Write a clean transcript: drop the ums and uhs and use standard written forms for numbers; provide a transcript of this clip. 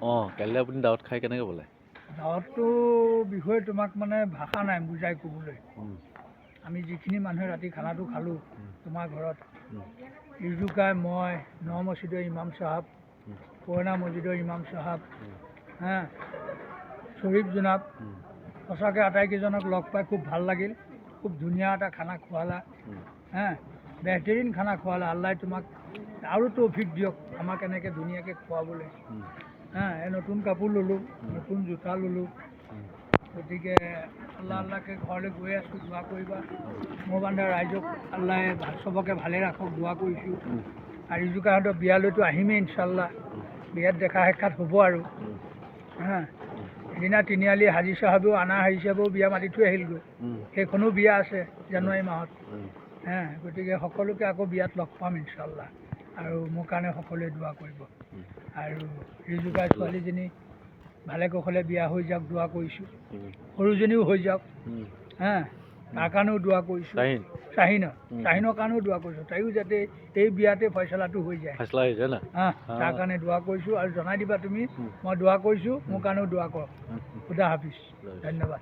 অঁ কাইলৈ আপুনি দাৱত খাই কেনেকৈ বোলে? দাৱতটো বিষয়ে তোমাক মানে ভাষা নাই বুজাই ক'বলৈ। আমি যিখিনি মানুহে ৰাতি খানাটো খালোঁ তোমাৰ ঘৰত, ৰিজুকাই, মই, ন মছজিদৰ ইমাম চাহাব, পুৰণা মছজিদৰ ইমাম চাহাব, হা, শ্বৰীফ জোনাব, সঁচাকৈ আটাইকেইজনক লগ পাই খুব ভাল লাগিল। খুব ধুনীয়া এটা খানা খোৱালা, হা, বেহতেৰিন খানা খোৱালা। আল্লাহ তোমাক আৰু তৌফিক দিয়ক আমাক এনেকৈ ধুনীয়াকৈ খুৱাবলৈ। হা, এই নতুন কাপোৰ ল'লোঁ, নতুন জোতা ল'লোঁ। গতিকে আল্লাহ আল্লাহকৈ ঘৰলৈ গৈ আছোঁ, দোৱা কৰিবা। মোৰ বান্ধা ৰাইজক আল্লাহ চবকে ভালে ৰাখক, দোৱা কৰিছোঁ। আৰু ৰিজুকাহঁতৰ বিয়ালৈতো আহিমেই ইনশাল্লাহ। বিয়াত দেখা সাক্ষাৎ হ'ব আৰু। হা, সেইদিনা তিনিআলি হাজি চাহাবেও, আনা হাজি চাহাবেও বিয়া মাতি থৈ আহিলগৈ। সেইখনো বিয়া আছে জানুৱাৰী মাহত। হা, গতিকে সকলোকে আকৌ বিয়াত লগ পাম ইনশাল্লাহ। আৰু মোৰ কাৰণে সকলোৱে দোৱা কৰিব। আৰু ৰিজুকাৰ ছোৱালীজনী ভালে কুশলে বিয়া হৈ যাওক, দোৱা কৰিছোঁ। সৰুজনীও হৈ যাওক, হা, তাৰ কাৰণেও দোৱা কৰিছোঁ। শ্বাহিনৰ কাৰণেও দোৱা কৰিছোঁ। তাইও যাতে এই বিয়াতে ফয়চলাটো হৈ যায়, হা, তাৰ কাৰণে দোৱা কৰিছোঁ। আৰু জনাই দিবা তুমি মই দোৱা কৰিছোঁ, মোৰ কাৰণেও দোৱা কৰক। খুদা হাফিজ, ধন্যবাদ।